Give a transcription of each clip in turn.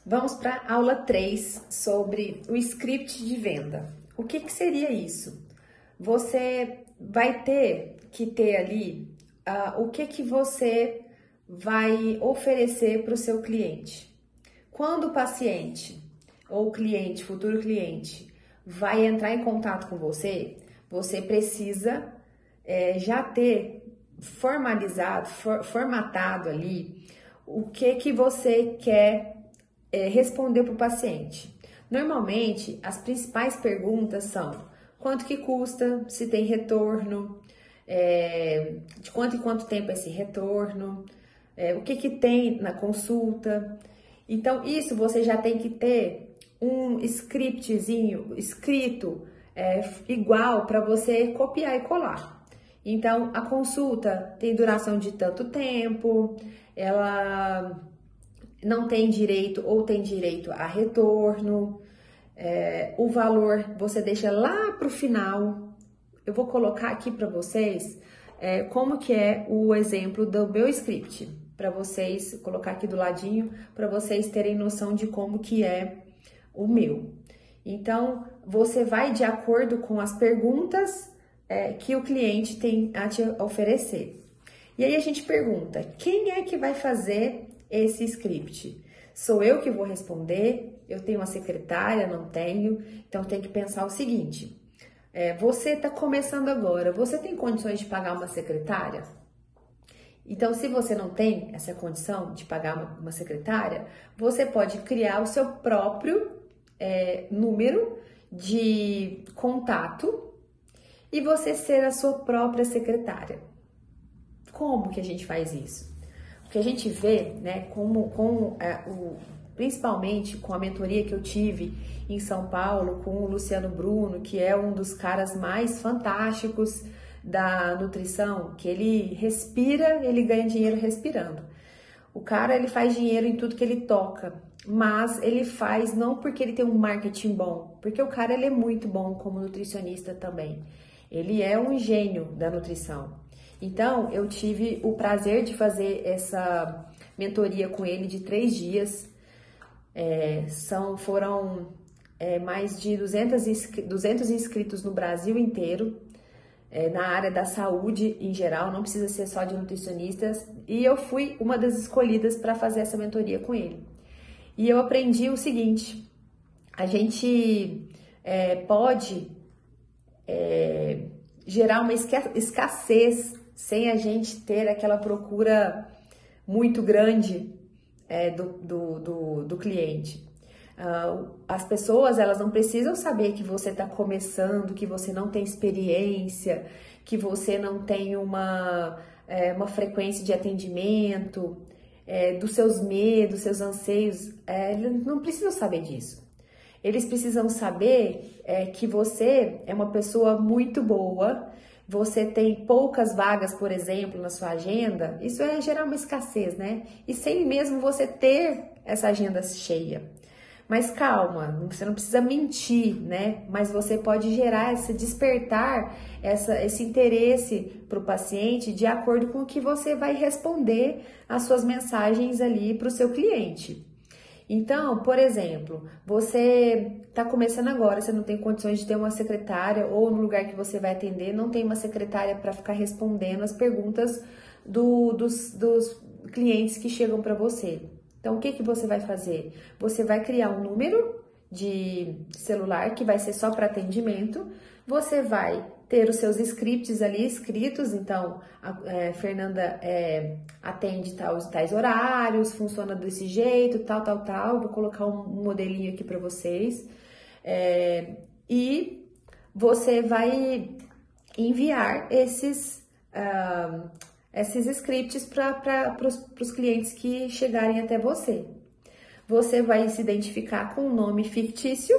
Vamos para a aula 3 sobre o script de venda. O que seria isso? Você vai ter que ter ali o que você vai oferecer para o seu cliente. Quando o paciente ou cliente, futuro cliente, vai entrar em contato com você, você precisa já ter formalizado, formatado ali o que você quer responder para o paciente. Normalmente, as principais perguntas são: quanto que custa, se tem retorno, de quanto em quanto tempo é esse retorno, o que tem na consulta. Então, isso você já tem que ter um scriptzinho escrito igual para você copiar e colar. Então, a consulta tem duração de tanto tempo, ela não tem direito ou tem direito a retorno, o valor você deixa lá para o final. Eu vou colocar aqui para vocês como que é o exemplo do meu script, para vocês, colocar aqui do ladinho, para vocês terem noção de como que é o meu. Então, você vai de acordo com as perguntas que o cliente tem a te oferecer. E aí a gente pergunta, quem é que vai fazer esse script? Sou eu que vou responder? Eu tenho uma secretária? Não tenho? Então tem que pensar o seguinte, você está começando agora, você tem condições de pagar uma secretária? Então, se você não tem essa condição de pagar uma secretária, você pode criar o seu próprio número de contato e você ser a sua própria secretária. Como que a gente faz isso? O que a gente vê, né, principalmente com a mentoria que eu tive em São Paulo, com o Luciano Bruno, que é um dos caras mais fantásticos da nutrição, que ele respira, ele ganha dinheiro respirando. O cara, ele faz dinheiro em tudo que ele toca, mas ele faz não porque ele tem um marketing bom, porque o cara, ele é muito bom como nutricionista também. Ele é um gênio da nutrição. Então, eu tive o prazer de fazer essa mentoria com ele de 3 dias. Foram mais de 200 inscritos no Brasil inteiro, na área da saúde em geral, não precisa ser só de nutricionistas. E eu fui uma das escolhidas para fazer essa mentoria com ele. E eu aprendi o seguinte, a gente pode gerar uma escassez sem a gente ter aquela procura muito grande do cliente. As pessoas, elas não precisam saber que você está começando, que você não tem experiência, que você não tem uma frequência de atendimento, dos seus medos, seus anseios. Eles não precisam saber disso. Eles precisam saber que você é uma pessoa muito boa, você tem poucas vagas, por exemplo, na sua agenda. Isso é gerar uma escassez, né? E sem mesmo você ter essa agenda cheia. Mas calma, você não precisa mentir, né? Mas você pode gerar despertar esse interesse para o paciente de acordo com o que você vai responder as suas mensagens ali para o seu cliente. Então, por exemplo, você está começando agora, você não tem condições de ter uma secretária, ou no lugar que você vai atender não tem uma secretária para ficar respondendo as perguntas dos clientes que chegam para você. Então, o que você vai fazer? Você vai criar um número de celular que vai ser só para atendimento, você vai ter os seus scripts ali escritos. Então, a Fernanda atende tais horários, funciona desse jeito, tal. Vou colocar um modelinho aqui para vocês. E você vai enviar esses scripts para os clientes que chegarem até você. Você vai se identificar com um nome fictício,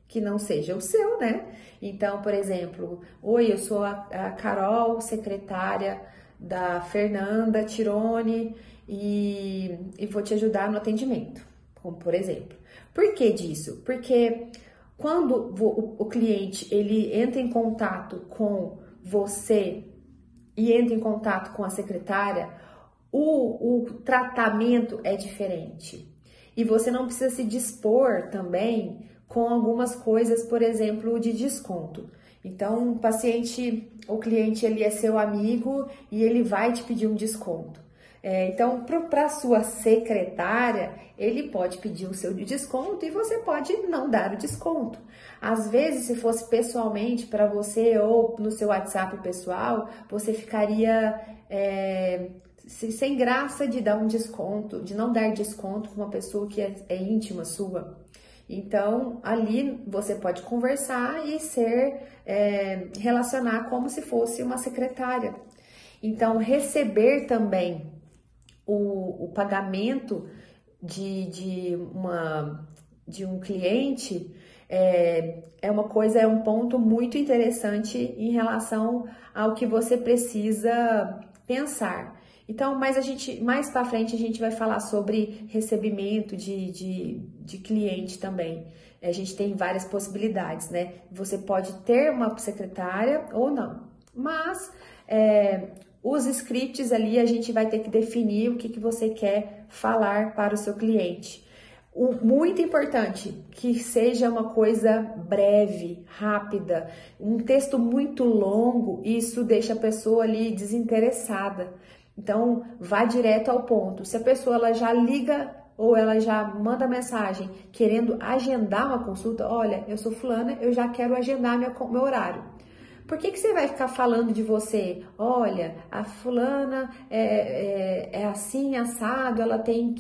que não seja o seu, né? Então, por exemplo, oi, eu sou a Carol, secretária da Fernanda Tirone e vou te ajudar no atendimento, como por exemplo. Por que disso? Porque quando o cliente ele entra em contato com você e entra em contato com a secretária, o tratamento é diferente. E você não precisa se dispor também com algumas coisas, por exemplo, de desconto. Então, o cliente, ele é seu amigo e ele vai te pedir um desconto. Então, para a sua secretária, ele pode pedir o seu desconto e você pode não dar o desconto. Às vezes, se fosse pessoalmente para você ou no seu WhatsApp pessoal, você ficaria sem graça de dar um desconto, de não dar desconto para uma pessoa que é íntima sua. Então, ali você pode conversar e relacionar como se fosse uma secretária. Então, receber também o pagamento de um cliente é um ponto muito interessante em relação ao que você precisa pensar. Então, mais para frente a gente vai falar sobre recebimento de cliente também. A gente tem várias possibilidades, né? Você pode ter uma secretária ou não, mas os scripts ali a gente vai ter que definir o que você quer falar para o seu cliente. Muito importante que seja uma coisa breve, rápida. Um texto muito longo, isso deixa a pessoa ali desinteressada. Então, vá direto ao ponto. Se a pessoa ela já liga ou ela já manda mensagem querendo agendar uma consulta, olha, eu sou fulana, eu já quero agendar meu horário. Por que você vai ficar falando de você? Olha, a fulana é assim, assado, ela tem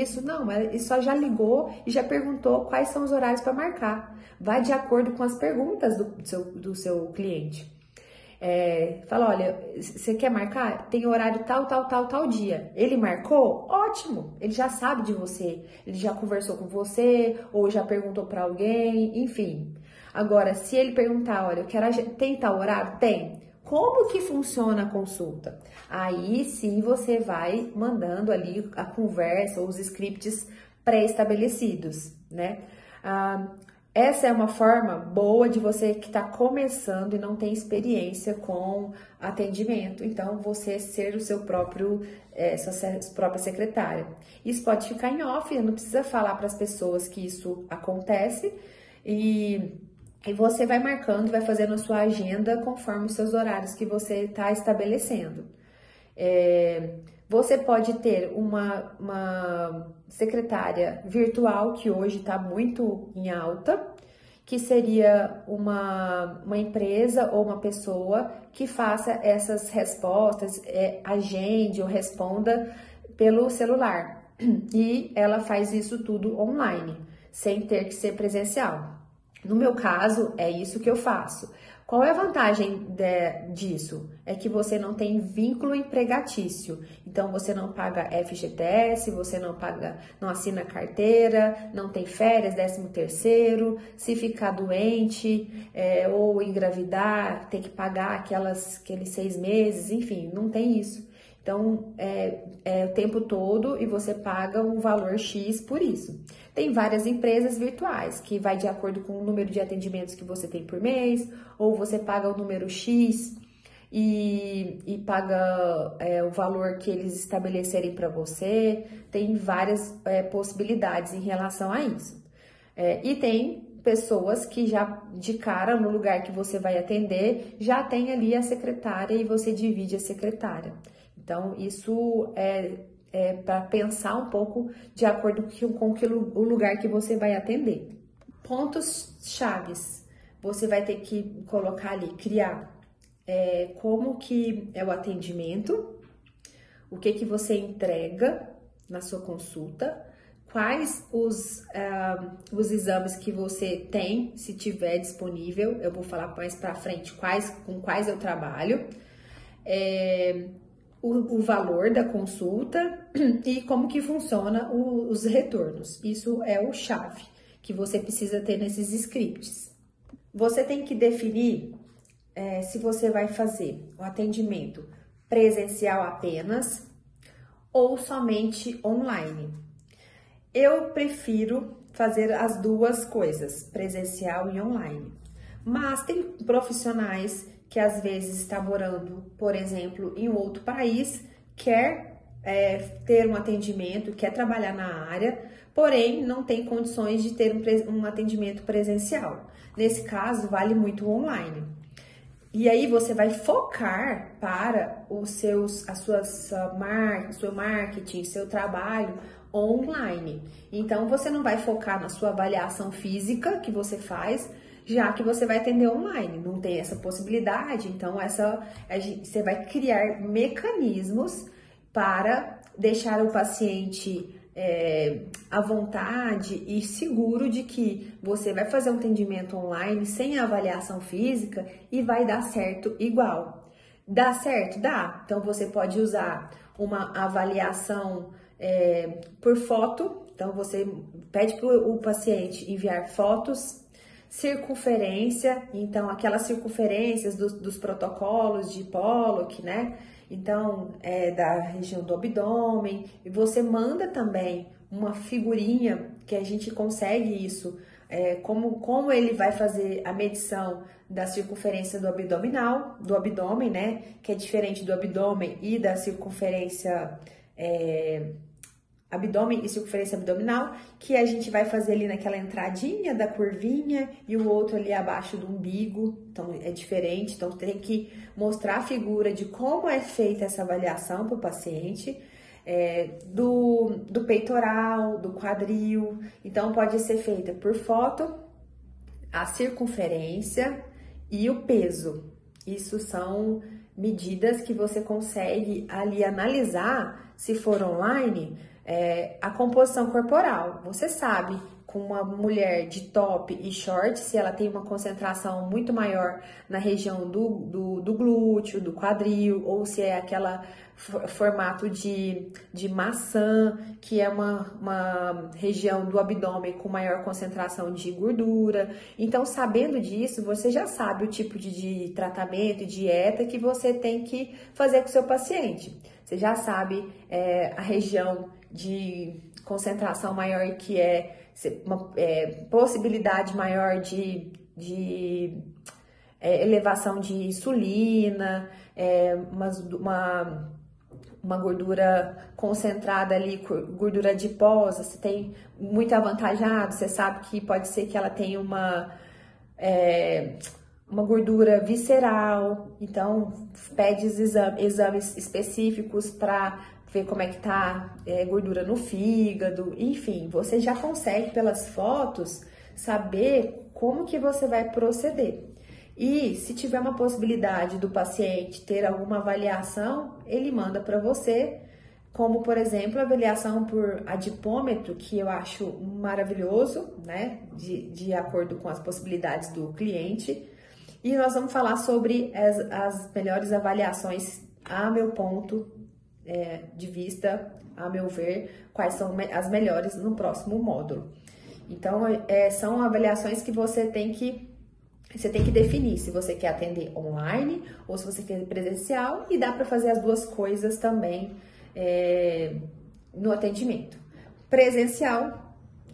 isso. Não, ela só já ligou e já perguntou quais são os horários para marcar. Vai de acordo com as perguntas do seu cliente. Fala, olha, você quer marcar? Tem horário tal dia. Ele marcou? Ótimo! Ele já sabe de você, ele já conversou com você ou já perguntou para alguém, enfim. Agora, se ele perguntar, olha, tem tal horário? Tem. Como que funciona a consulta? Aí sim você vai mandando ali a conversa ou os scripts pré-estabelecidos, né? Essa é uma forma boa de você que está começando e não tem experiência com atendimento. Então, você ser sua própria secretária. Isso pode ficar em off, não precisa falar para as pessoas que isso acontece. E você vai marcando, vai fazendo a sua agenda conforme os seus horários que você está estabelecendo. Você pode ter uma secretária virtual, que hoje está muito em alta, que seria uma empresa ou uma pessoa que faça essas respostas, agende ou responda pelo celular. E ela faz isso tudo online, sem ter que ser presencial. No meu caso, é isso que eu faço. Qual é a vantagem disso? É que você não tem vínculo empregatício. Então, você não paga FGTS, você não assina carteira, não tem férias, 13º. Se ficar doente ou engravidar, tem que pagar aqueles 6 meses, enfim, não tem isso. Então, é o tempo todo e você paga um valor X por isso. Tem várias empresas virtuais, que vai de acordo com o número de atendimentos que você tem por mês, ou você paga o número X e paga o valor que eles estabelecerem para você. Tem várias possibilidades em relação a isso. E tem pessoas que já de cara no lugar que você vai atender, já tem ali a secretária e você divide a secretária. Então, isso é para pensar um pouco de acordo com o lugar que você vai atender. Pontos chaves, você vai ter que colocar ali, criar como que é o atendimento, o que você entrega na sua consulta, quais os exames que você tem, se tiver disponível, eu vou falar mais para frente com quais eu trabalho, o valor da consulta e como que funciona os retornos. Isso é o chave que você precisa ter nesses scripts. Você tem que definir se você vai fazer o atendimento presencial apenas ou somente online. Eu prefiro fazer as duas coisas, presencial e online. Mas tem profissionais que às vezes está morando, por exemplo, em outro país, quer ter um atendimento, quer trabalhar na área, porém não tem condições de ter um atendimento presencial. Nesse caso, vale muito o online. E aí você vai focar para seu marketing, seu trabalho online. Então você não vai focar na sua avaliação física que você faz, já que você vai atender online. Não tem essa possibilidade, então você vai criar mecanismos para deixar o paciente à vontade e seguro de que você vai fazer um atendimento online sem avaliação física e vai dar certo igual. Dá certo? Dá. Então você pode usar uma avaliação por foto. Então você pede para o paciente enviar fotos, circunferência, então aquelas circunferências dos protocolos de Pollock, né? Então, da região do abdômen, e você manda também uma figurinha que a gente consegue isso, como ele vai fazer a medição da circunferência do abdômen, né? Que é diferente do abdômen e da circunferência abdômen e circunferência abdominal, que a gente vai fazer ali naquela entradinha da curvinha e o outro ali abaixo do umbigo, então é diferente, então tem que mostrar a figura de como é feita essa avaliação para o paciente, do peitoral, do quadril, então pode ser feita por foto, a circunferência e o peso. Isso são medidas que você consegue ali analisar, se for online, a composição corporal. Você sabe, com uma mulher de top e short, se ela tem uma concentração muito maior na região do glúteo, do quadril, ou se é aquela formato de maçã, que é uma região do abdômen com maior concentração de gordura. Então, sabendo disso, você já sabe o tipo de tratamento e dieta que você tem que fazer com o seu paciente. Você já sabe a região de concentração maior, que é uma possibilidade maior de elevação de insulina, uma gordura concentrada ali, gordura adiposa, você tem muito avantajado, você sabe que pode ser que ela tenha uma gordura visceral, então pede exames específicos para ver como é que tá gordura no fígado, enfim, você já consegue pelas fotos saber como que você vai proceder. E se tiver uma possibilidade do paciente ter alguma avaliação, ele manda para você, como por exemplo a avaliação por adipômetro, que eu acho maravilhoso, né, de acordo com as possibilidades do cliente. E nós vamos falar sobre as melhores avaliações, a meu ponto de vista, a meu ver, quais são as melhores no próximo módulo. Então, são avaliações que você tem que definir se você quer atender online ou se você quer presencial, e dá para fazer as duas coisas também no atendimento. Presencial,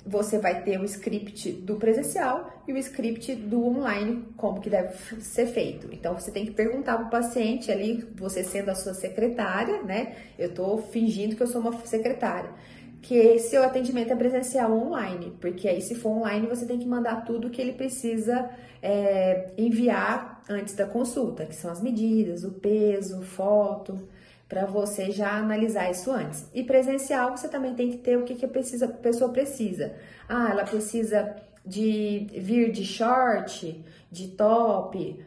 você vai ter o script do presencial e o script do online, como que deve ser feito. Então, você tem que perguntar para o paciente ali, você sendo a sua secretária, né? Eu tô fingindo que eu sou uma secretária, que seu atendimento é presencial ou online, porque aí se for online, você tem que mandar tudo que ele precisa enviar antes da consulta, que são as medidas, o peso, foto, para você já analisar isso antes. E presencial, você também tem que ter o que a pessoa precisa. Ela precisa de vir de short, de top,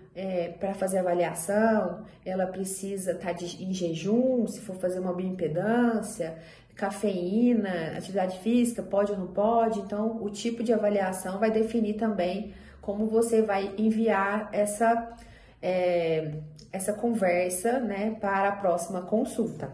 para fazer avaliação, ela precisa estar em jejum, se for fazer uma bioimpedância, cafeína, atividade física, pode ou não pode. Então, o tipo de avaliação vai definir também como você vai enviar essa conversa, né, para a próxima consulta.